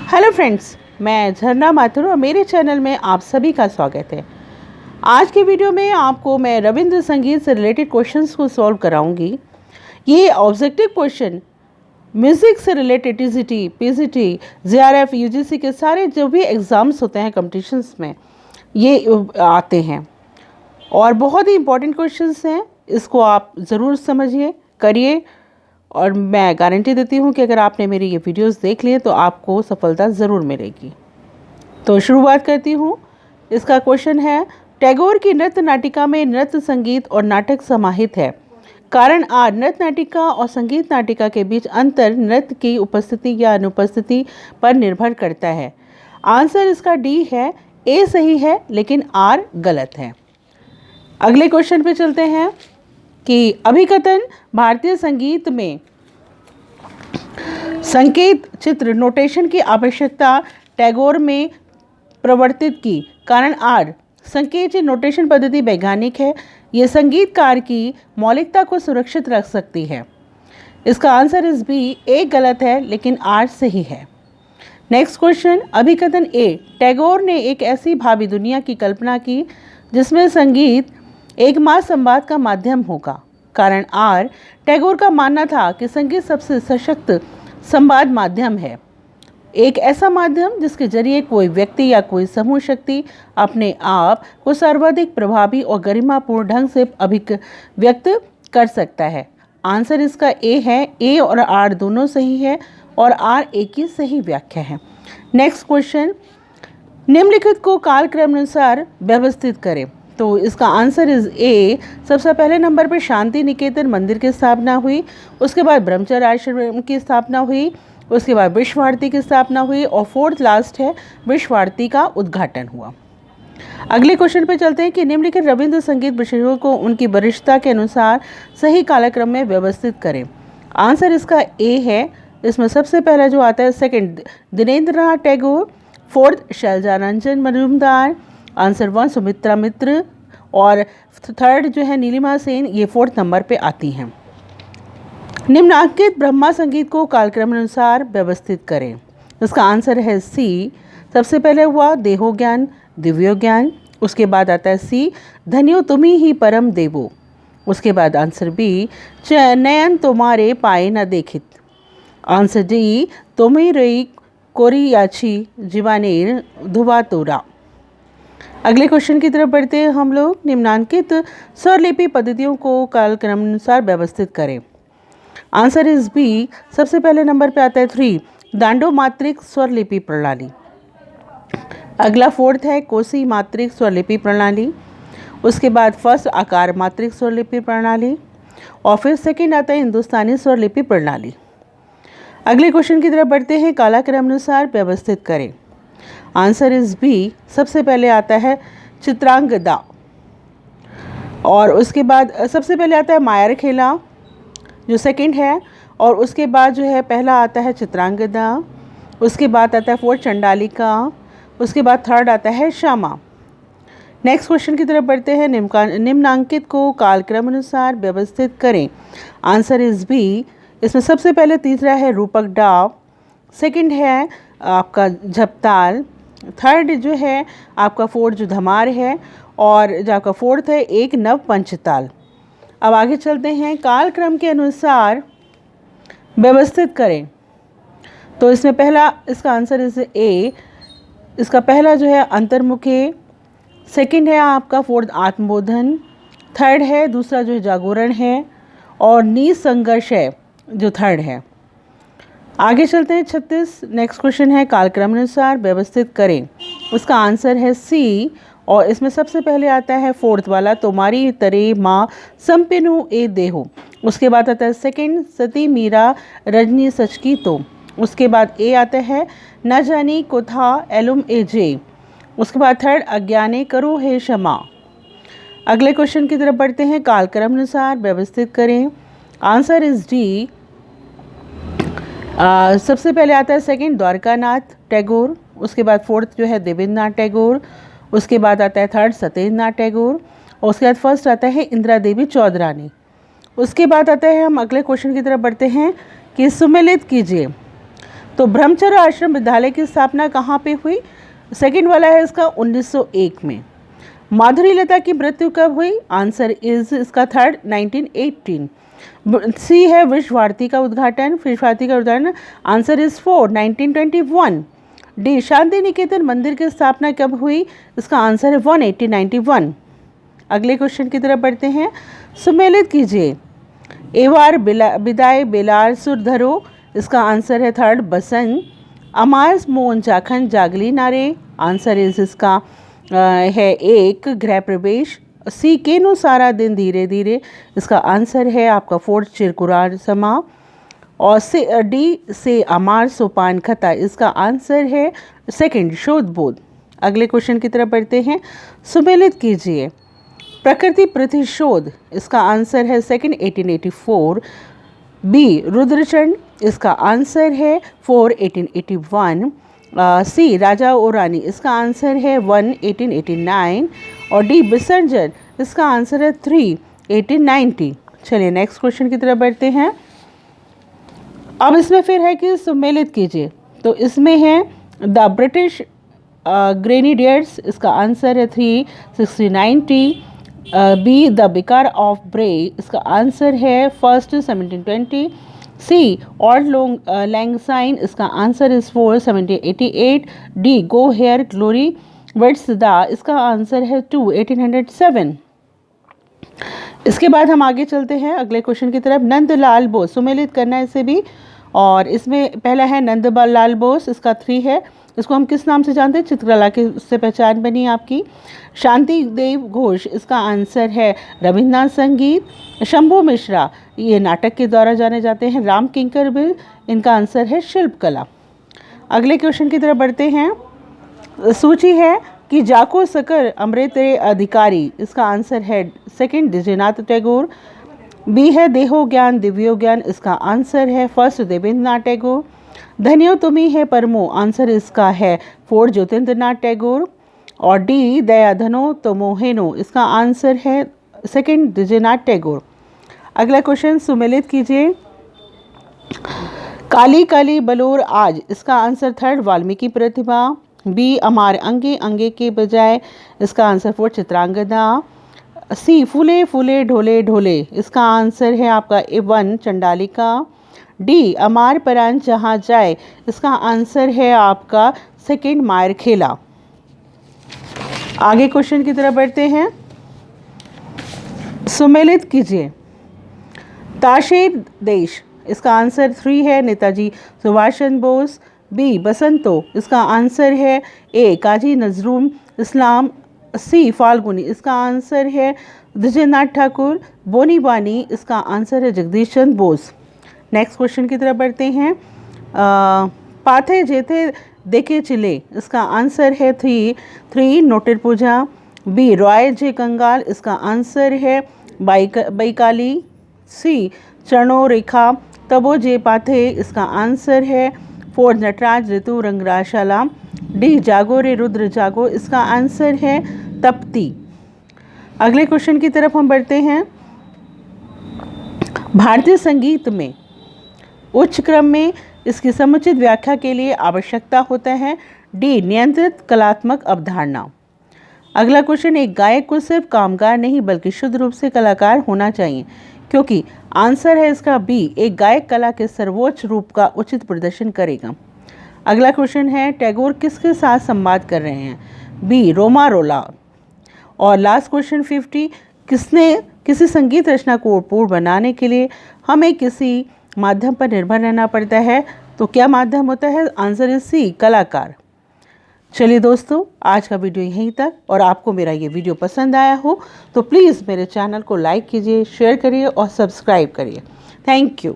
Hello friends, मैं झरना माथुर और मेरे चैनल में आप सभी का स्वागत है। आज के वीडियो में आपको मैं रविंद्र संगीत से रिलेटेड क्वेश्चंस को सॉल्व कराऊंगी। ये ऑब्जेक्टिव क्वेश्चन म्यूज़िक से related TGT, PGT, JRF, UGC के सारे जो भी एग्ज़ाम्स होते हैं कॉम्पिटिशन्स में ये आते हैं और बहुत ही इंपॉर्टेंट क्वेश्चंस हैं। इसको आप ज़रूर समझिए, करिए और मैं गारंटी देती हूँ कि अगर आपने मेरी ये वीडियोस देख लिए तो आपको सफलता ज़रूर मिलेगी। तो शुरुआत करती हूँ। इसका क्वेश्चन है, टैगोर की नृत्य नाटिका में नृत्य, संगीत और नाटक समाहित है। कारण आर, नृत्य नाटिका और संगीत नाटिका के बीच अंतर नृत्य की उपस्थिति या अनुपस्थिति पर निर्भर करता है। आंसर इसका डी है। ए सही है लेकिन आर गलत है। अगले क्वेश्चन पे चलते हैं कि अभिकथन भारतीय संगीत में संकेत चित्र नोटेशन की आवश्यकता टैगोर में प्रवर्तित की। कारण आर, संकेत चित्र नोटेशन पद्धति वैज्ञानिक है। यह संगीतकार की मौलिकता को सुरक्षित रख सकती है। इसका आंसर इस बी। ए गलत है लेकिन आर सही है। नेक्स्ट क्वेश्चन, अभिकथन ए, टैगोर ने एक ऐसी भावी दुनिया की कल्पना की जिसमें संगीत एकमात्र संवाद का माध्यम होगा। कारण आर, टैगोर का मानना था कि संगीत सबसे सशक्त संवाद माध्यम है, एक ऐसा माध्यम जिसके जरिए कोई व्यक्ति या कोई समूह शक्ति अपने आप को सर्वाधिक प्रभावी और गरिमापूर्ण ढंग से अभिव्यक्त कर सकता है। आंसर इसका ए है। ए और आर दोनों सही है और आर ए की सही व्याख्या है। नेक्स्ट क्वेश्चन, निम्नलिखित को कालक्रम अनुसार व्यवस्थित करें। तो इसका आंसर इज ए। सबसे पहले नंबर पर शांति निकेतन मंदिर की स्थापना हुई, उसके बाद ब्रह्मचर्य आश्रम की स्थापना हुई, उसके बाद विश्व भारती की स्थापना हुई और फोर्थ लास्ट है विश्व भारती का उद्घाटन हुआ। अगले क्वेश्चन पे चलते हैं कि निम्नलिखित रविंद्र संगीत विषयों को उनकी वरिष्ठता के अनुसार सही कालक्रम में व्यवस्थित करें। आंसर इसका ए है। इसमें सबसे पहला जो आता है second Dinendranath Tagore, fourth Shailajaranjan Majumdar, answer 1 Sumitra Mitra और थर्ड जो है नीलिमा सेन, ये फोर्थ नंबर पे आती हैं। निम्नांकित ब्रह्मा संगीत को कालक्रम अनुसार व्यवस्थित करें। इसका आंसर है सी। सबसे पहले हुआ देहो ज्ञान, दिव्यो ज्ञान, उसके बाद आता है सी धन्यो तुम्ही ही परम देवो, उसके बाद आंसर बी नयन तुम्हारे पाए न देखित, आंसर डी तुम्ही रई कोरियाची जीवानेर धुआ तोरा। अगले क्वेश्चन की तरफ बढ़ते हैं हम लोग। निम्नांकित स्वरलिपि पद्धतियों को कालक्रम अनुसार व्यवस्थित करें। Answer is B. सबसे पहले नंबर पे आता है 3 दांडो मात्रिक स्वरलिपि प्रणाली। अगला फोर्थ है कोसी मात्रिक स्वरलिपि प्रणाली, उसके बाद फर्स्ट आकार मात्रिक स्वरलिपि प्रणाली और फिर सेकंड आता है हिंदुस्तानी स्वरलिपि प्रणाली। अगले क्वेश्चन की तरफ बढ़ते हैं, कालक्रम अनुसार व्यवस्थित करें। Answer is B. सबसे पहले आता है चित्रांगदा और उसके बाद सबसे पहले आता है मायर खेला जो सेकंड है, और उसके बाद जो है पहला आता है चित्रांगदा, उसके बाद आता है फोर्थ चंडालिका, उसके बाद थर्ड आता है श्यामा। नेक्स्ट क्वेश्चन की तरफ बढ़ते हैं, निम्नांकित को कालक्रम अनुसार व्यवस्थित करें। Answer is B. इसमें सबसे पहले तीसरा है रूपक डाव, सेकंड है आपका झपताल, थर्ड जो है आपका फोर्थ जो धमार है और जो आपका फोर्थ है एक नव पंचताल। अब आगे चलते हैं, कालक्रम के अनुसार व्यवस्थित करें। तो इसमें पहला इसका आंसर इस ए। इसका पहला जो है अंतर्मुखे, सेकंड है आपका फोर्थ आत्मबोधन, थर्ड है दूसरा जो है जागरण है और निसंघर्ष है जो थर्ड है। आगे चलते हैं 36। नेक्स्ट क्वेश्चन है कालक्रम अनुसार व्यवस्थित करें। उसका आंसर है सी और इसमें सबसे पहले आता है फोर्थ वाला तुम्हारी तरे माँ संपिनु ए देहो, उसके बाद आता है सेकंड सती मीरा रजनी सचकी तो, उसके बाद ए आता है न जानी कोथा एलुम ए जे, उसके बाद थर्ड अज्ञाने करो हे क्षमा। अगले क्वेश्चन की तरफ बढ़ते हैं, कालक्रम अनुसार व्यवस्थित करें। Answer is D. सबसे पहले आता है सेकंड द्वारकानाथ टैगोर, उसके बाद फोर्थ जो है देवेंद्रनाथ टैगोर, उसके बाद आता है थर्ड सत्येंद्रनाथ टैगोर और उसके बाद फर्स्ट आता है इंदिरा देवी चौधरानी। उसके बाद आता है हम अगले क्वेश्चन की तरफ बढ़ते हैं कि सुमेलित कीजिए। तो ब्रह्मचर्य आश्रम विद्यालय की स्थापना कहाँ पे हुई? सेकंड वाला है इसका 1901 में। माधुरी लता की मृत्यु कब हुई? आंसर इज इसका थर्ड 1918। सी है विश्व भारती का उद्घाटन, विश्व भारती का उद्घाटन answer is 4 1921। D Shanti Niketan मंदिर की स्थापना कब हुई? इसका आंसर है 1 1891। अगले क्वेश्चन की तरफ बढ़ते हैं। सुमेलित कीजिए। एवार बिदाय बेलार सुर धरो, इसका आंसर है थर्ड बसंत। अमास मोन जाखन जागली नारे, आंसर इज इसका है एक गृह प्रवेश। सी केनु सारा दिन धीरे धीरे, इसका आंसर है आपका फोर्थ चिरकुरार समा। और से डी से अमार सोपान खता, इसका आंसर है सेकंड शोध बोध। अगले क्वेश्चन की तरफ बढ़ते हैं। सुमेलित कीजिए। प्रकृति प्रतिशोध, इसका आंसर है सेकंड 1884। बी रुद्रचंड, इसका आंसर है 4 1881। सी राजा और रानी, इसका आंसर है 1 1889। और डी विसर्जन, इसका आंसर है 3 1890। चलिए नेक्स्ट क्वेश्चन की तरफ बढ़ते हैं। अब इसमें फिर है कि सुमेलित कीजिए। तो इसमें है द ब्रिटिश ग्रेनेडियर्स, इसका आंसर है 3 1690। बी द बिकार ऑफ ब्रे, इसका आंसर है फर्स्ट 1720। सी और लैंगसाइन, इसका answer is 4 1788। D go where glory waits thee, इसका आंसर है 2 1807। इसके बाद हम आगे चलते हैं अगले क्वेश्चन की तरफ। नंदलाल बोस, सुमेलित करना है इसे भी। और इसमें पहला है नंदलाल बोस, इसका 3 है। इसको हम किस नाम से जानते हैं? चित्रकला की उससे पहचान बनी आपकी। शांति देव घोष, इसका आंसर है रविन्द्रनाथ संगीत। शंभू मिश्रा, ये नाटक के द्वारा जाने जाते हैं। राम किंकर बिल, इनका आंसर है शिल्पकला। अगले क्वेश्चन की तरफ बढ़ते हैं। सूची है कि जाको सकर अमृत अधिकारी, इसका आंसर है सेकंड द्विजनाथ टैगोर। बी है देहो ज्ञान दिव्यो ज्ञान, इसका आंसर है फर्स्ट देवेंद्रनाथ टैगोर। धन्यो तुम्ही है परमो, आंसर इसका है 4 ज्योतिन्द्रनाथ टैगोर। और डी दया धनो तो मोहेनो, इसका आंसर है सेकंड द्विजनाथ टैगोर। अगला क्वेश्चन सुमेलित कीजिए। काली काली बलोर आज, इसका आंसर थर्ड वाल्मीकि प्रतिभा। बी अमार अंगे अंगे के बजाय, इसका आंसर 4 चित्रांगदा। सी फूले फूले ढोले ढोले, इसका आंसर है आपका 1 चंडालिका। डी अमार परान जहाँ जाए, इसका आंसर है आपका सेकंड मायर खेला। आगे क्वेश्चन की तरफ बढ़ते हैं। सुमेलित कीजिए। ताशेर देश, इसका आंसर 3 है नेताजी सुभाष चंद्र बोस। बी बसंतो, इसका आंसर है ए काजी नजरुल इस्लाम। सी फाल्गुनी, इसका आंसर है द्विजेंद्रनाथ ठाकुर। बोनी बानी, इसका आंसर है जगदीश चंद्र बोस। नेक्स्ट क्वेश्चन की तरफ बढ़ते हैं। पाथे जेथे देखे चिले, इसका आंसर है 3 नोटेड पूजा। बी रॉय जे कंगाल, इसका आंसर है बैकाली। सी चरणो रेखा तबो जे पाथे, इसका आंसर है 4 नटराज ऋतु रंगराशाला। डी जागो रे रुद्र जागो, इसका आंसर है तप्ती। अगले क्वेश्चन की तरफ हम बढ़ते हैं। भारतीय संगीत में उच्च क्रम में इसकी समुचित व्याख्या के लिए आवश्यकता होता है डी नियंत्रित कलात्मक अवधारणा। अगला क्वेश्चन, एक गायक को सिर्फ कामगार नहीं बल्कि शुद्ध रूप से कलाकार होना चाहिए, क्योंकि आंसर है इसका बी एक गायक कला के सर्वोच्च रूप का उचित प्रदर्शन करेगा। अगला क्वेश्चन है टैगोर किसके साथ संवाद कर रहे हैं? बी रोमा रोला। और लास्ट क्वेश्चन 50, किसी संगीत रचना को पूर्ण बनाने के लिए हमें किसी माध्यम पर निर्भर रहना पड़ता है, तो क्या माध्यम होता है? आंसर इज सी कलाकार। चलिए दोस्तों, आज का वीडियो यहीं तक। और आपको मेरा ये वीडियो पसंद आया हो तो प्लीज़ मेरे चैनल को लाइक कीजिए, शेयर करिए और सब्सक्राइब करिए। Thank you.